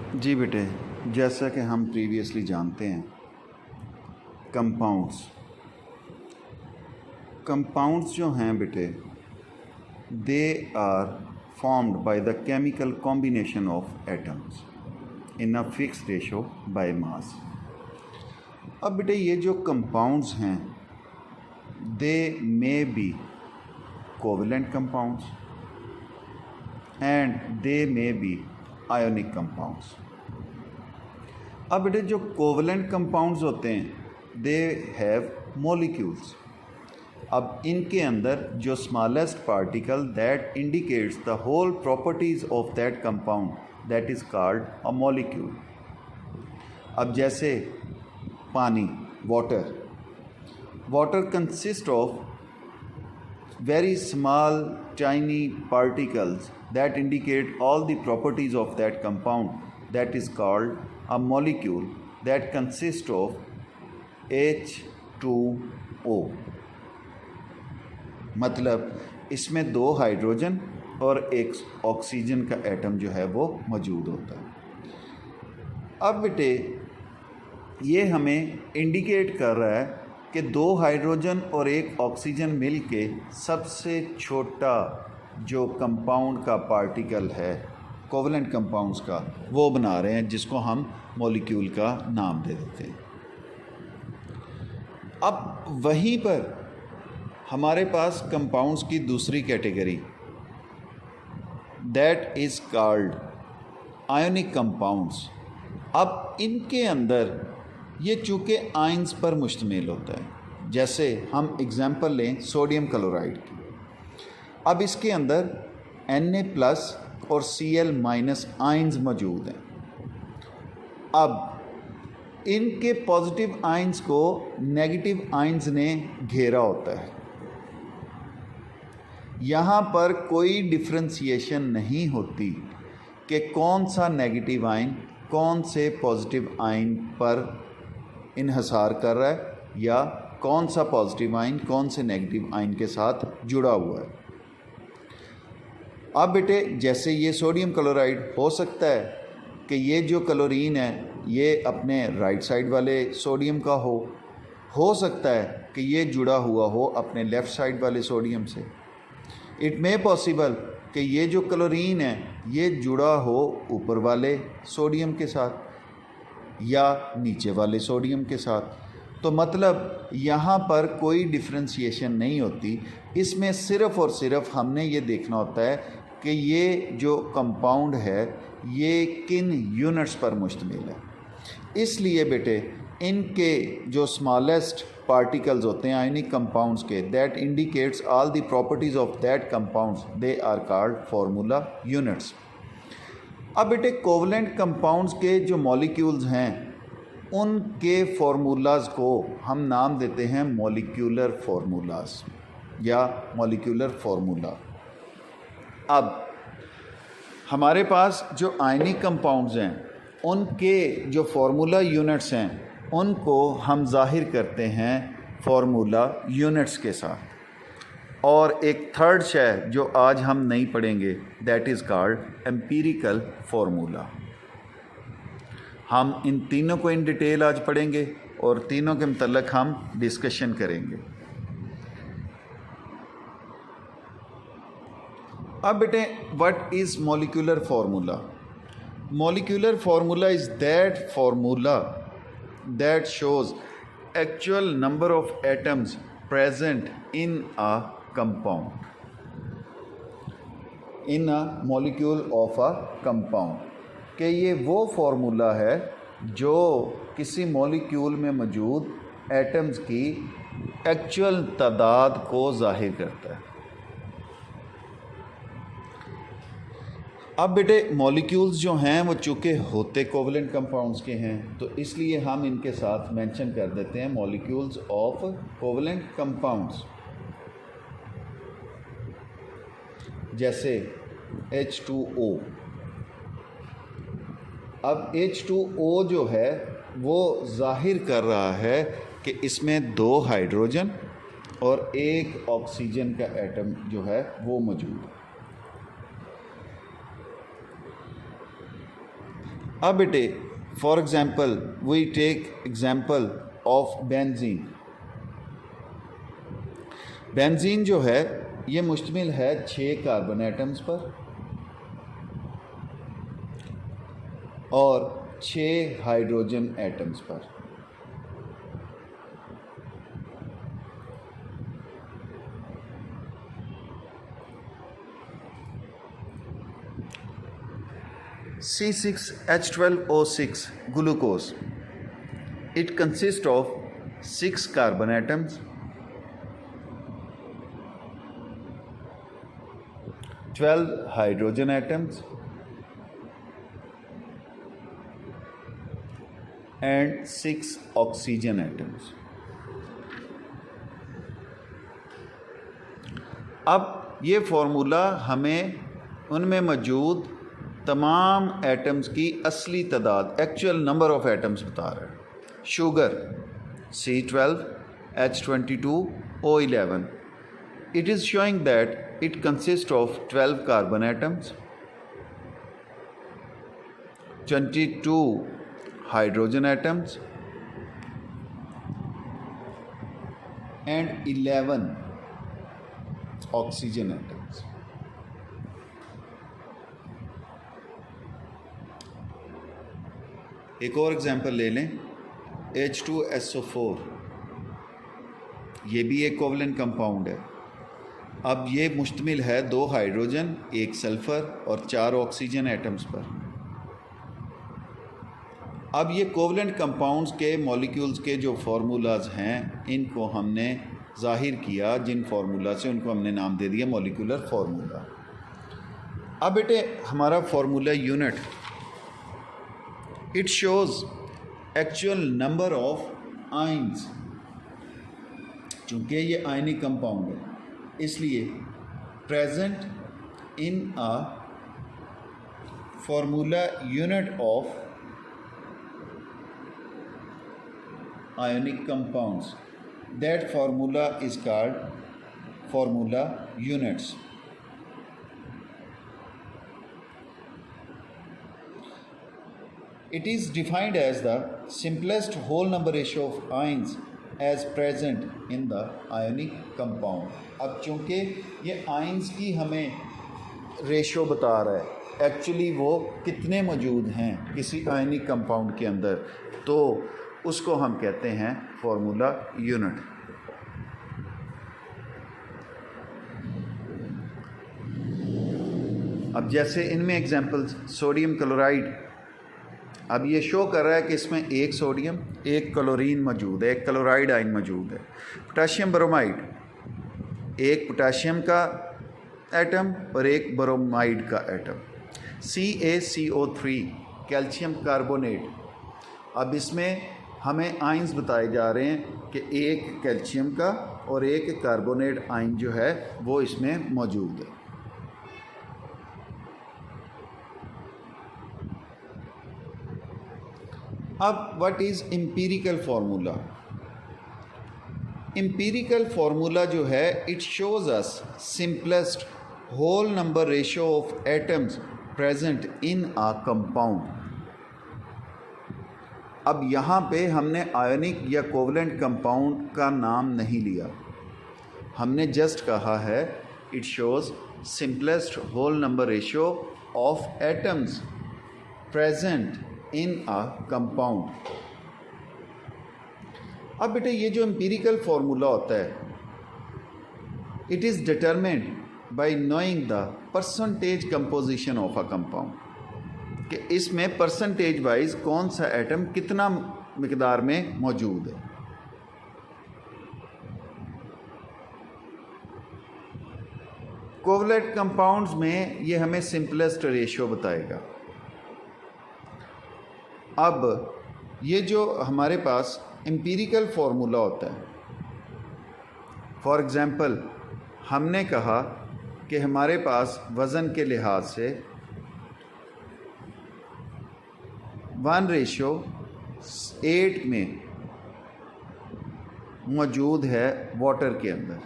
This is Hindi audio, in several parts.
जी बेटे, जैसा कि हम प्रीवियसली जानते हैं, कंपाउंड्स जो हैं बेटे, they are formed by the chemical combination of atoms in a fix ratio by mass. अब बेटे ये जो कंपाउंड्स हैं, they may be covalent compounds and they may be ionic compounds. अब बेटे जो कोवेलेंट कंपाउंड्स होते हैं, दे हैव मॉलिक्यूल्स। अब इनके अंदर जो smallest particle that indicates the whole properties of that compound, that is called a molecule. अब जैसे पानी, water consist of very small tiny particles that indicate all the properties of that compound, that is called a molecule that consists of H2O। मतलब इसमें 2 हाइड्रोजन और 1 ऑक्सीजन का एटम जो है वो मौजूद होता है। अब बेटे ये हमें इंडिकेट कर रहा है कि 2 हाइड्रोजन और 1 ऑक्सीजन मिल के सबसे छोटा जो कंपाउंड का पार्टिकल है कोवेलेंट कंपाउंड्स का, वो बना रहे हैं, जिसको हम मॉलिक्यूल का नाम दे देते हैं। अब वहीं पर हमारे पास कंपाउंड्स की दूसरी category, that is called ionic compounds. अब इनके अंदर ये चूँकि आयंस पर मुश्तमिल होता है। जैसे हम एग्जांपल लें सोडियम क्लोराइड की। अब इसके अंदर Na+ और Cl- आयंस मौजूद हैं। अब इनके पॉजिटिव आयंस को नेगेटिव आयंस ने घेरा होता है। यहाँ पर कोई डिफ्रेंशिएशन नहीं होती कि कौन सा नेगेटिव आयन कौन से पॉजिटिव आयन पर इन्हसार कर रहा है या कौन सा पॉजिटिव आयन कौन से नेगेटिव आयन के साथ जुड़ा हुआ है। अब बेटे जैसे ये सोडियम क्लोराइड, हो सकता है कि ये जो क्लोरीन है ये अपने राइट साइड वाले सोडियम का हो सकता है कि ये जुड़ा हुआ हो अपने लेफ़्ट साइड वाले सोडियम से। इट मे पॉसिबल कि ये जो क्लोरीन है ये जुड़ा हो ऊपर वाले सोडियम के साथ या नीचे वाले सोडियम के साथ। तो मतलब यहाँ पर कोई डिफ्रेंशिएशन नहीं होती। इसमें सिर्फ़ और सिर्फ हमने ये देखना होता है कि ये जो कंपाउंड है ये किन यूनिट्स पर मुश्तमिल है। इसलिए बेटे इनके जो स्मॉलेस्ट पार्टिकल्स होते हैं आयनिक कंपाउंड्स के, that indicates all the properties of that compounds, they are called formula units. अब बेटे कोवेलेंट कंपाउंड्स के जो मॉलिक्यूल्स हैं उनके फार्मूलाज को हम नाम देते हैं मॉलिक्यूलर फार्मूलाज या मॉलिक्यूलर फार्मूला। अब हमारे पास जो आयनिक कंपाउंड्स हैं उनके जो फार्मूला यूनिट्स हैं उनको हम ज़ाहिर करते हैं फार्मूला यूनिट्स के साथ। और एक थर्ड शय जो आज हम नहीं पढ़ेंगे, that is called empirical formula. हम इन तीनों को इन डिटेल आज पढ़ेंगे और तीनों के मतलब हम डिस्कशन करेंगे। अब बेटे what is molecular formula? Molecular formula is that formula that shows actual number of atoms present in a compound, in a molecule of a compound. कि ये वो फार्मूला है जो किसी मॉलिक्यूल में मौजूद एटम्स की एक्चुअल तादाद को ज़ाहिर करता है। अब बेटे मॉलिक्यूल्स जो हैं वो चूँकि होते कोवेलेंट कंपाउंड्स के हैं तो इसलिए हम इनके साथ मेंशन कर देते हैं मॉलिक्यूल्स ऑफ कोवेलेंट कंपाउंड्स। जैसे H2O। अब H2O जो है वो ज़ाहिर कर रहा है कि इसमें 2 हाइड्रोजन और 1 ऑक्सीजन का एटम जो है वो मौजूद है। अब बेटे for example we take example of benzene. Benzene जो है ये मुश्तमिल है 6 कार्बन एटम्स पर और 6 हाइड्रोजन एटम्स पर। C6H12O6 glucose. It consists of 6 carbon atoms, 12 hydrogen atoms and 6 oxygen atoms. अब ये फार्मूला हमें उनमें मौजूद तमाम एटम्स की असली तादाद, एक्चुअल नंबर ऑफ एटम्स बता रहा है। Sugar C12H22O11, it is showing that it consists of 12 carbon atoms, 22 hydrogen atoms and 11 oxygen atoms. एक और एग्जांपल ले लें, H2SO4, ये भी एक कोवलेंट कंपाउंड है। अब ये मुश्तमिल है 2 हाइड्रोजन, 1 सल्फ़र और 4 ऑक्सीजन एटम्स पर। अब ये कोवलेंट कंपाउंड्स के मॉलिक्यूल्स के जो फार्मूलाज हैं इनको हमने ज़ाहिर किया, जिन फार्मूला से उनको हमने नाम दे दिया मॉलिक्यूलर फार्मूला। अब बेटे हमारा formula unit, it shows actual number of ions. चूँकि ये आयनिक कंपाउंड है इसलिए present in a formula unit of ionic compounds. That formula is called formula units. It is defined as the simplest whole number ratio of ions as present in the ionic compound. अब चूँकि ये आयन्स की हमें रेशो बता रहा है, एक्चुअली वो कितने मौजूद हैं किसी आयनिक कंपाउंड के अंदर, तो उसको हम कहते हैं फार्मूला यूनिट। अब जैसे इनमें एग्जांपल्स, सोडियम क्लोराइड, अब ये शो कर रहा है कि इसमें 1 सोडियम 1 क्लोरीन मौजूद है, 1 क्लोराइड आयन मौजूद है। पोटाशियम ब्रोमाइड, 1 पोटाशियम का एटम और 1 ब्रोमाइड का एटम। CaCO3 कैल्शियम कार्बोनेट, अब इसमें हमें आयन्स बताए जा रहे हैं कि 1 कैल्शियम का और 1 कार्बोनेट आयन जो है वो इसमें मौजूद है। अब what is empirical formula? Empirical formula जो है it shows us simplest whole number ratio of atoms present in a compound. अब यहाँ पे हमने आयनिक या कोवलेंट कंपाउंड का नाम नहीं लिया, हमने जस्ट कहा है it shows simplest whole number ratio of atoms present in a compound. अब बेटे ये जो एम्पिरिकल फार्मूला होता है it is determined by knowing the percentage composition of a compound, कि इसमें परसेंटेज वाइज कौन सा एटम कितना मिकदार में मौजूद है। कोवलेंट कंपाउंड्स में ये हमें सिंपलेस्ट रेशियो बताएगा। अब ये जो हमारे पास एम्पिरिकल फार्मूला होता है, फॉर एग्ज़ाम्पल हमने कहा कि हमारे पास वज़न के लिहाज से 1:8 में मौजूद है वाटर के अंदर।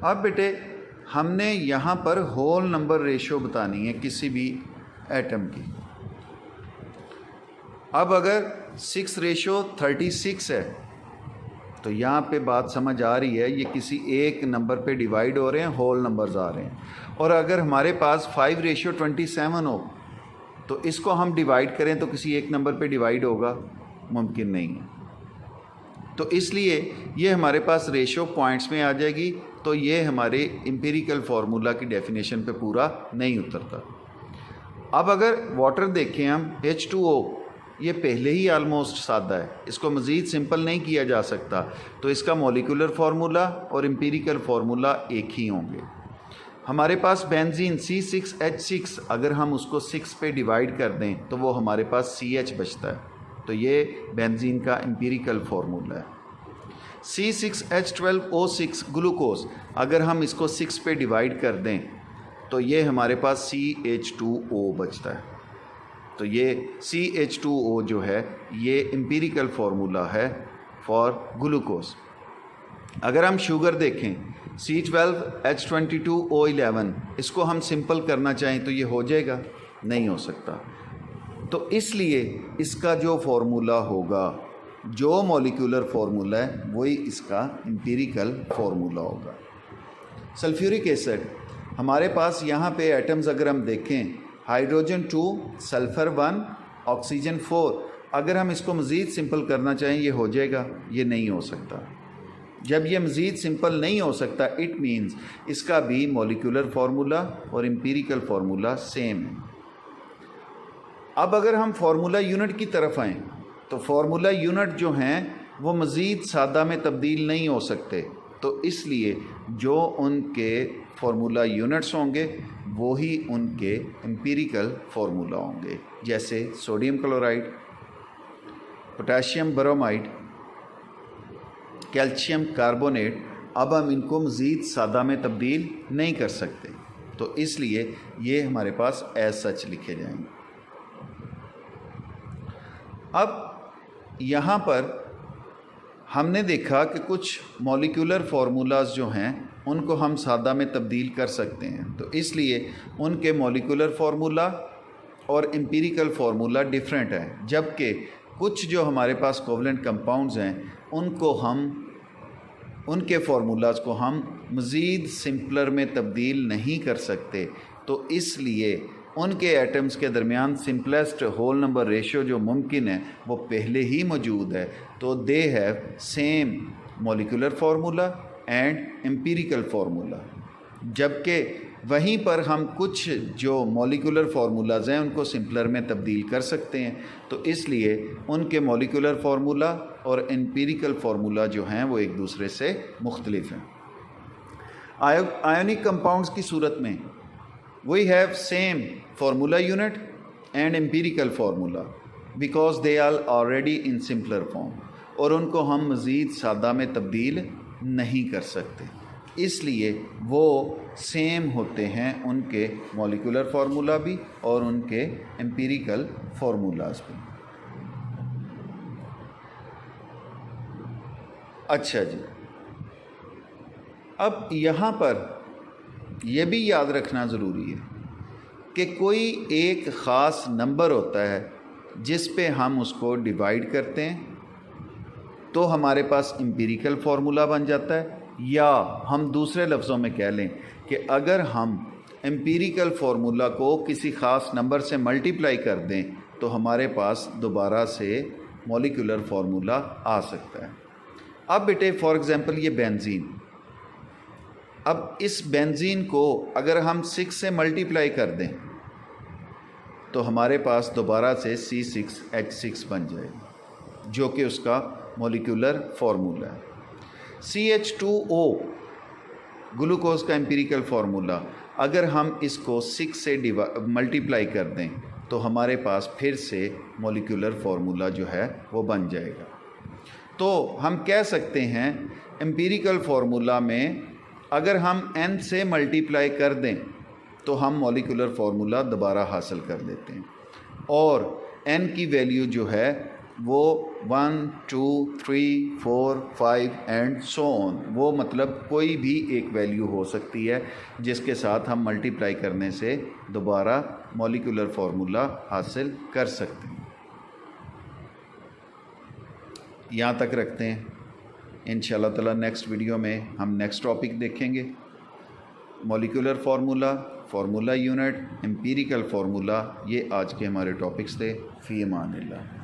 अब बेटे हमने यहाँ पर होल नंबर रेशो बतानी है किसी भी एटम की। अब अगर 6:36 है तो यहाँ पे बात समझ आ रही है, ये किसी एक नंबर पे डिवाइड हो रहे हैं, होल नंबर्स आ रहे हैं। और अगर हमारे पास 5:27 हो तो इसको हम डिवाइड करें तो किसी एक नंबर पे डिवाइड होगा, मुमकिन नहीं है। तो इसलिए ये हमारे पास रेशो पॉइंट्स में आ जाएगी, तो ये हमारे एम्पिरिकल फार्मूला की डेफिनेशन पे पूरा नहीं उतरता। अब अगर वाटर देखें हम, H2O, ये पहले ही आलमोस्ट सादा है, इसको मज़ीद सिंपल नहीं किया जा सकता, तो इसका मॉलिक्यूलर फार्मूला और एम्पिरिकल फार्मूला एक ही होंगे। हमारे पास बेंजीन C6H6, अगर हम उसको 6 पे डिवाइड कर दें तो वो हमारे पास CH बचता है, तो ये बेंजीन का एम्पिरिकल फार्मूला है। C6H12O6 ग्लूकोज, अगर हम इसको 6 पे डिवाइड कर दें तो ये हमारे पास CH2O बचता है, तो ये CH2O जो है ये एम्पिरिकल फार्मूला है फॉर ग्लूकोज। अगर हम शुगर देखें C12H22O11, इसको हम सिंपल करना चाहें तो ये हो जाएगा, नहीं हो सकता। तो इसलिए इसका जो फार्मूला होगा, जो मॉलिक्यूलर फार्मूला है, वही इसका एम्पिरिकल फार्मूला होगा। सल्फ्यूरिक एसिड, हमारे पास यहाँ पे एटम्स अगर हम देखें, हाइड्रोजन 2, सल्फ़र 1, ऑक्सीजन 4, अगर हम इसको मज़ीद सिंपल करना चाहें ये हो जाएगा, ये नहीं हो सकता। जब ये मज़ीद सिंपल नहीं हो सकता, इट मीन्स इसका भी मॉलिक्यूलर फार्मूला और एम्पिरिकल फार्मूला सेम है। अब अगर हम फार्मूला यूनिट की तरफ आएँ तो फार्मूला यूनिट जो हैं वो मज़ीद सादा में तब्दील नहीं हो सकते, तो इसलिए जो उनके फार्मूला यूनिट्स होंगे वो ही उनके एम्पिरिकल फार्मूला होंगे। जैसे sodium chloride, potassium bromide, calcium carbonate, अब हम इनको मज़ीद सादा में तब्दील नहीं कर सकते, तो इसलिए ये हमारे पास एज सच लिखे जाएंगे। अब यहाँ पर हमने देखा कि कुछ मॉलिक्यूलर फार्मूलाज जो हैं उनको हम सादा में तब्दील कर सकते हैं, तो इसलिए उनके मॉलिक्यूलर फार्मूला और एम्पिरिकल फार्मूला डिफरेंट है। जबकि कुछ जो हमारे पास कोवलेंट कंपाउंड्स हैं उनको हम, उनके फार्मूलाज को हम मज़ीद सिंपलर में तब्दील नहीं कर सकते, तो इसलिए उनके एटम्स के दरमियान सिंपलेस्ट होल नंबर रेशियो जो मुमकिन है वो पहले ही मौजूद है, तो they have same molecular formula and empirical formula. जबकि वहीं पर हम कुछ जो मॉलिक्यूलर फार्मूलाज हैं उनको सिंपलर में तब्दील कर सकते हैं, तो इसलिए उनके मॉलिक्यूलर फार्मूला और एम्पिरिकल फार्मूला जो हैं वो एक दूसरे से मुख्तलिफ हैं। आयोनिक कंपाउंड्स की सूरत में we have same formula unit and empirical formula because they are already in simpler form, और उनको हम मज़ीद सादा में तब्दील नहीं कर सकते, इसलिए वो सेम होते हैं उनके मॉलिक्यूलर फार्मूला भी और उनके एम्पिरिकल फार्मूलाज भी। अच्छा जी, अब यहाँ पर यह भी याद रखना ज़रूरी है कि कोई एक ख़ास नंबर होता है जिस पे हम उसको डिवाइड करते हैं तो हमारे पास एम्पिरिकल फार्मूला बन जाता है, या हम दूसरे लफ्ज़ों में कह लें कि अगर हम एम्पिरिकल फार्मूला को किसी ख़ास नंबर से मल्टीप्लाई कर दें तो हमारे पास दोबारा से मॉलिक्यूलर फार्मूला आ सकता है। अब बेटे फॉर एग्ज़ाम्पल ये बेंजीन, अब इस बेंजीन को अगर हम 6 से मल्टीप्लाई कर दें तो हमारे पास दोबारा से C6H6 बन जाएगा, जो कि उसका मॉलिक्यूलर फार्मूला है। CH2O ग्लूकोज का एम्पिरिकल फार्मूला, अगर हम इसको 6 से मल्टीप्लाई कर दें तो हमारे पास फिर से मॉलिक्यूलर फार्मूला जो है वो बन जाएगा। तो हम कह सकते हैं एम्पिरिकल फार्मूला में अगर हम n से मल्टीप्लाई कर दें तो हम मॉलिक्यूलर फार्मूला दोबारा हासिल कर लेते हैं, और n की वैल्यू जो है वो 1 2 3 4 5 एंड सो ऑन, वो मतलब कोई भी एक वैल्यू हो सकती है जिसके साथ हम मल्टीप्लाई करने से दोबारा मॉलिक्यूलर फार्मूला हासिल कर सकते हैं। यहाँ तक रखते हैं। इंशाल्लाह ताला नेक्स्ट वीडियो में हम नेक्स्ट टॉपिक देखेंगे। Molecular formula, formula unit, empirical formula, ये आज के हमारे टॉपिक्स थे। फ़ी अमानिल्लाह।